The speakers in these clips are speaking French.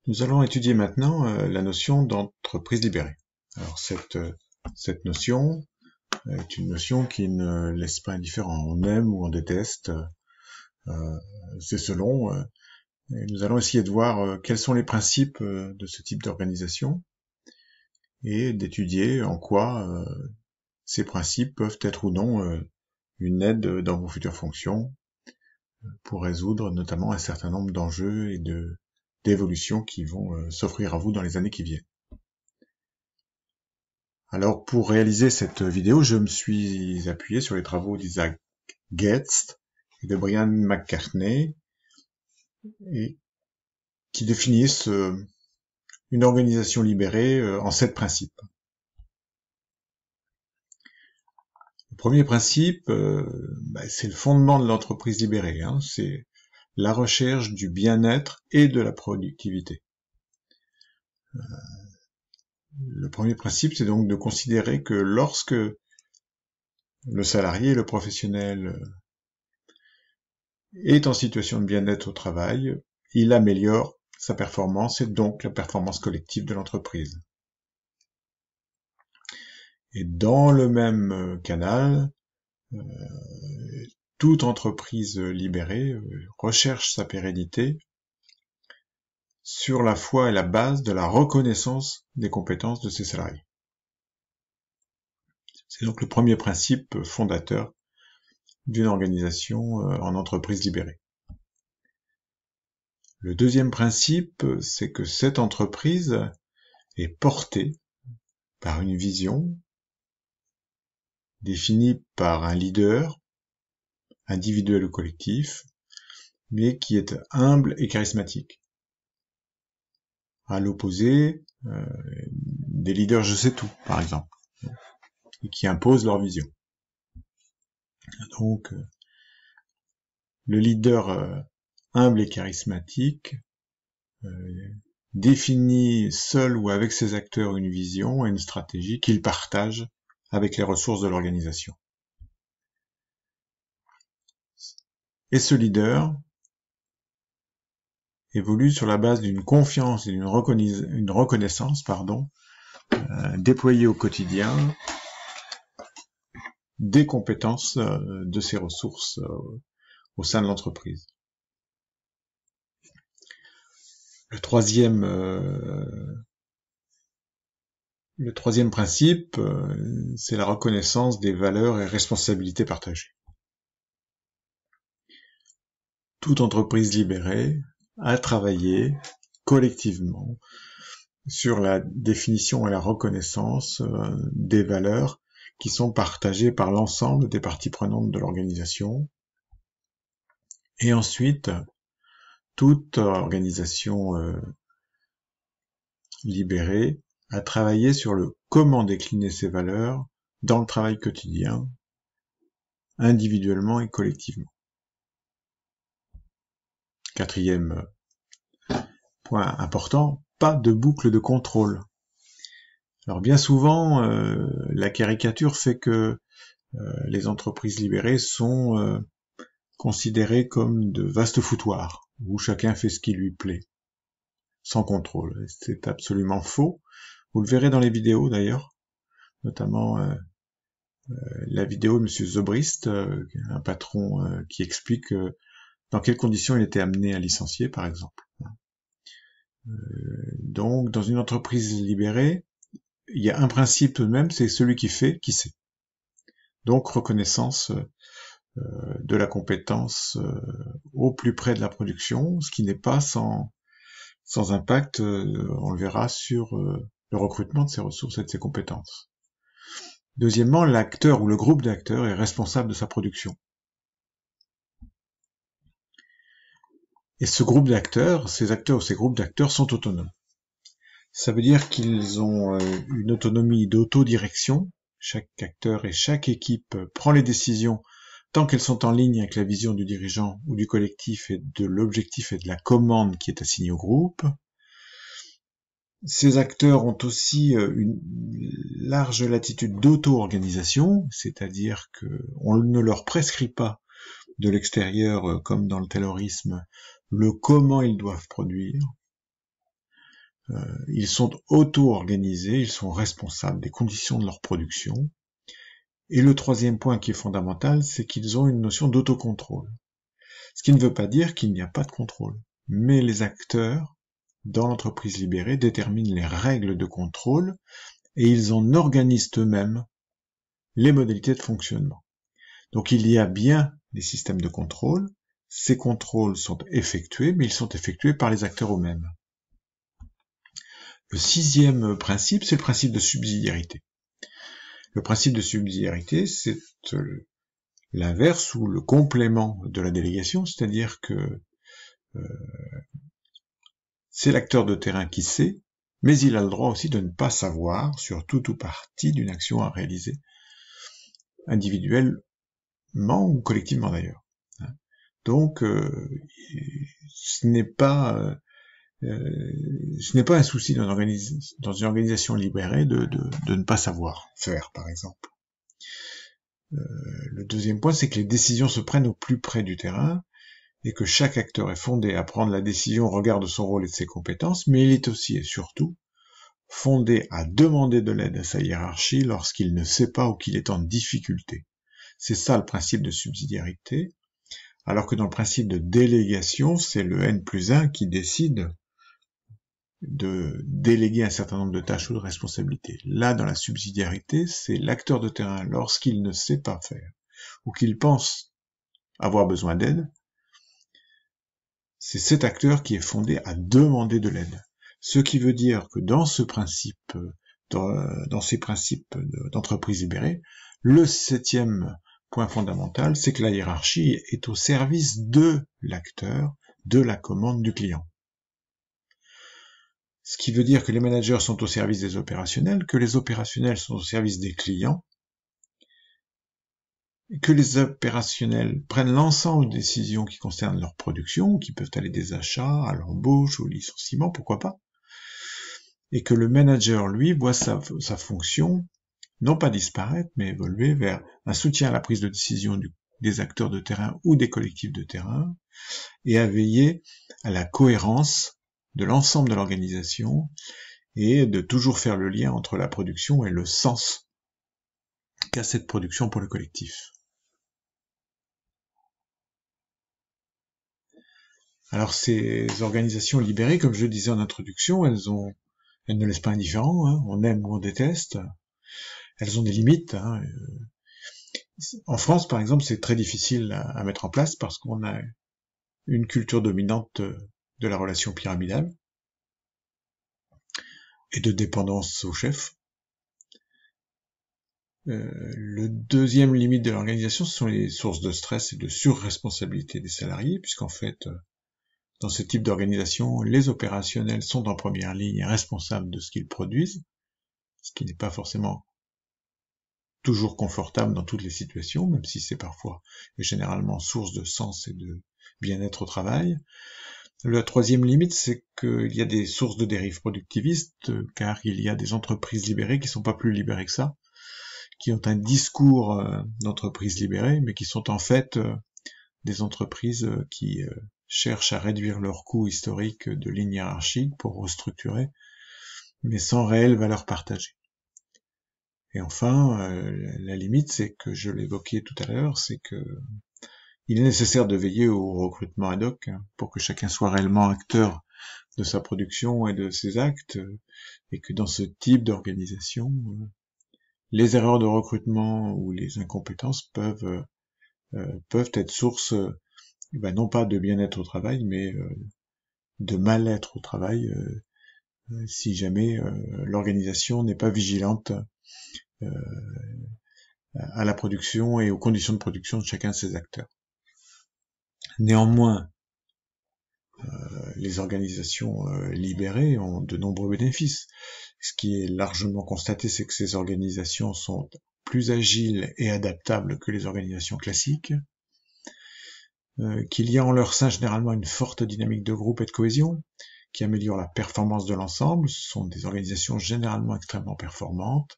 Nous allons étudier maintenant la notion d'entreprise libérée. Alors cette notion est une notion qui ne laisse pas indifférent. On aime ou on déteste, c'est selon. Et nous allons essayer de voir quels sont les principes de ce type d'organisation et d'étudier en quoi ces principes peuvent être ou non une aide dans vos futures fonctions pour résoudre notamment un certain nombre d'enjeux et d'évolutions qui vont s'offrir à vous dans les années qui viennent. Alors pour réaliser cette vidéo, je me suis appuyé sur les travaux d'Isaac Getz et de Brian McCartney et qui définissent une organisation libérée en 7 principes. Le premier principe, c'est le fondement de l'entreprise libérée, c'est la recherche du bien-être et de la productivité. Le premier principe, c'est donc de considérer que lorsque le salarié, le professionnel, est en situation de bien-être au travail, il améliore sa performance et donc la performance collective de l'entreprise. Et dans le même canal, toute entreprise libérée recherche sa pérennité sur la foi et la base de la reconnaissance des compétences de ses salariés. C'est donc le premier principe fondateur d'une organisation en entreprise libérée. Le deuxième principe, c'est que cette entreprise est portée par une vision définie par un leader, individuel ou collectif, mais qui est humble et charismatique. À l'opposé des leaders je sais tout, par exemple, et qui imposent leur vision. Donc, le leader humble et charismatique définit seul ou avec ses acteurs une vision et une stratégie qu'il partage avec les ressources de l'organisation. Et ce leader évolue sur la base d'une confiance et d'une reconnaissance, déployée au quotidien des compétences de ses ressources au sein de l'entreprise. Le troisième principe, c'est la reconnaissance des valeurs et responsabilités partagées. Toute entreprise libérée a travaillé collectivement sur la définition et la reconnaissance des valeurs qui sont partagées par l'ensemble des parties prenantes de l'organisation. Et ensuite, toute organisation libérée a travaillé sur le comment décliner ces valeurs dans le travail quotidien, individuellement et collectivement. Quatrième point important, pas de boucle de contrôle. Alors bien souvent, la caricature fait que les entreprises libérées sont considérées comme de vastes foutoirs, où chacun fait ce qui lui plaît, sans contrôle. C'est absolument faux. Vous le verrez dans les vidéos d'ailleurs, notamment la vidéo de M. Zobrist, un patron qui explique dans quelles conditions il était amené à licencier, par exemple. Donc, dans une entreprise libérée, il y a un principe tout de même, c'est celui qui fait, qui sait. Donc, reconnaissance de la compétence au plus près de la production, ce qui n'est pas sans impact, on le verra, sur le recrutement de ces ressources et de ces compétences. Deuxièmement, l'acteur ou le groupe d'acteurs est responsable de sa production. Et ce groupe d'acteurs, ces acteurs ou ces groupes d'acteurs sont autonomes. Ça veut dire qu'ils ont une autonomie d'autodirection. Chaque acteur et chaque équipe prend les décisions tant qu'elles sont en ligne avec la vision du dirigeant ou du collectif et de l'objectif et de la commande qui est assignée au groupe. Ces acteurs ont aussi une large latitude d'auto-organisation, c'est-à-dire qu'on ne leur prescrit pas de l'extérieur, comme dans le taylorisme, le comment ils doivent produire. Ils sont auto-organisés, ils sont responsables des conditions de leur production. Et le troisième point qui est fondamental, c'est qu'ils ont une notion d'autocontrôle. Ce qui ne veut pas dire qu'il n'y a pas de contrôle. Mais les acteurs, dans l'entreprise libérée, déterminent les règles de contrôle et ils en organisent eux-mêmes les modalités de fonctionnement. Donc il y a bien des systèmes de contrôle. Ces contrôles sont effectués, mais ils sont effectués par les acteurs eux-mêmes. Le sixième principe, c'est le principe de subsidiarité. Le principe de subsidiarité, c'est l'inverse ou le complément de la délégation, c'est-à-dire que c'est l'acteur de terrain qui sait, mais il a le droit aussi de ne pas savoir sur tout ou partie d'une action à réaliser, individuellement ou collectivement d'ailleurs. Donc, ce n'est pas un souci dans une organisation libérée de ne pas savoir faire, par exemple. Le deuxième point, c'est que les décisions se prennent au plus près du terrain et que chaque acteur est fondé à prendre la décision au regard de son rôle et de ses compétences, mais il est aussi et surtout fondé à demander de l'aide à sa hiérarchie lorsqu'il ne sait pas ou qu'il est en difficulté. C'est ça le principe de subsidiarité, alors que dans le principe de délégation, c'est le N+1 qui décide de déléguer un certain nombre de tâches ou de responsabilités. Là, dans la subsidiarité, c'est l'acteur de terrain, lorsqu'il ne sait pas faire, ou qu'il pense avoir besoin d'aide, c'est cet acteur qui est fondé à demander de l'aide. Ce qui veut dire que dans ce principe, dans ces principes d'entreprise libérée, le septième point fondamental, c'est que la hiérarchie est au service de l'acteur, de la commande du client. Ce qui veut dire que les managers sont au service des opérationnels, que les opérationnels sont au service des clients, et que les opérationnels prennent l'ensemble des décisions qui concernent leur production, qui peuvent aller des achats à l'embauche, au licenciement, pourquoi pas, et que le manager, lui, voit sa fonction non pas disparaître, mais évoluer vers un soutien à la prise de décision des acteurs de terrain ou des collectifs de terrain, et à veiller à la cohérence de l'ensemble de l'organisation, et de toujours faire le lien entre la production et le sens qu'a cette production pour le collectif. Alors ces organisations libérées, comme je le disais en introduction, elles ne laissent pas indifférent, hein, on aime ou on déteste, elles ont des limites. Hein. En France, par exemple, c'est très difficile à mettre en place parce qu'on a une culture dominante de la relation pyramidale et de dépendance au chef. Le deuxième limite de l'organisation, ce sont les sources de stress et de surresponsabilité des salariés, puisqu'en fait, dans ce type d'organisation, les opérationnels sont en première ligne et responsables de ce qu'ils produisent, ce qui n'est pas forcément toujours confortable dans toutes les situations, même si c'est parfois et généralement source de sens et de bien-être au travail. La troisième limite, c'est qu'il y a des sources de dérives productivistes, car il y a des entreprises libérées qui sont pas plus libérées que ça, qui ont un discours d'entreprise libérée, mais qui sont en fait des entreprises qui cherchent à réduire leurs coûts historiques de ligne hiérarchique pour restructurer, mais sans réelle valeur partagée. Et enfin, la limite, c'est que je l'évoquais tout à l'heure, c'est que il est nécessaire de veiller au recrutement ad hoc pour que chacun soit réellement acteur de sa production et de ses actes, et que dans ce type d'organisation, les erreurs de recrutement ou les incompétences peuvent être source, non pas de bien-être au travail, mais de mal-être au travail, si jamais l'organisation n'est pas vigilante à la production et aux conditions de production de chacun de ses acteurs. Néanmoins, les organisations libérées ont de nombreux bénéfices. Ce qui est largement constaté, c'est que ces organisations sont plus agiles et adaptables que les organisations classiques, qu'il y a en leur sein généralement une forte dynamique de groupe et de cohésion, qui améliore la performance de l'ensemble. Ce sont des organisations généralement extrêmement performantes,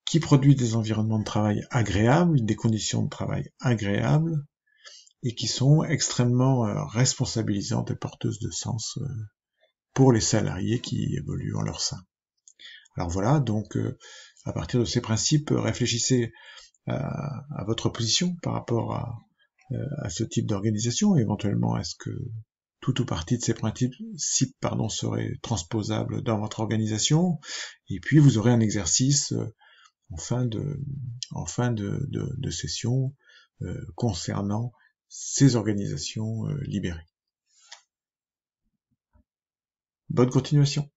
qui produisent des environnements de travail agréables, des conditions de travail agréables, et qui sont extrêmement responsabilisantes et porteuses de sens pour les salariés qui évoluent en leur sein. Alors voilà, donc à partir de ces principes, réfléchissez à votre position par rapport à ce type d'organisation. Éventuellement, est-ce que tout ou partie de ces principes seraient transposables dans votre organisation? Et puis vous aurez un exercice en fin de session concernant ces organisations libérées. Bonne continuation.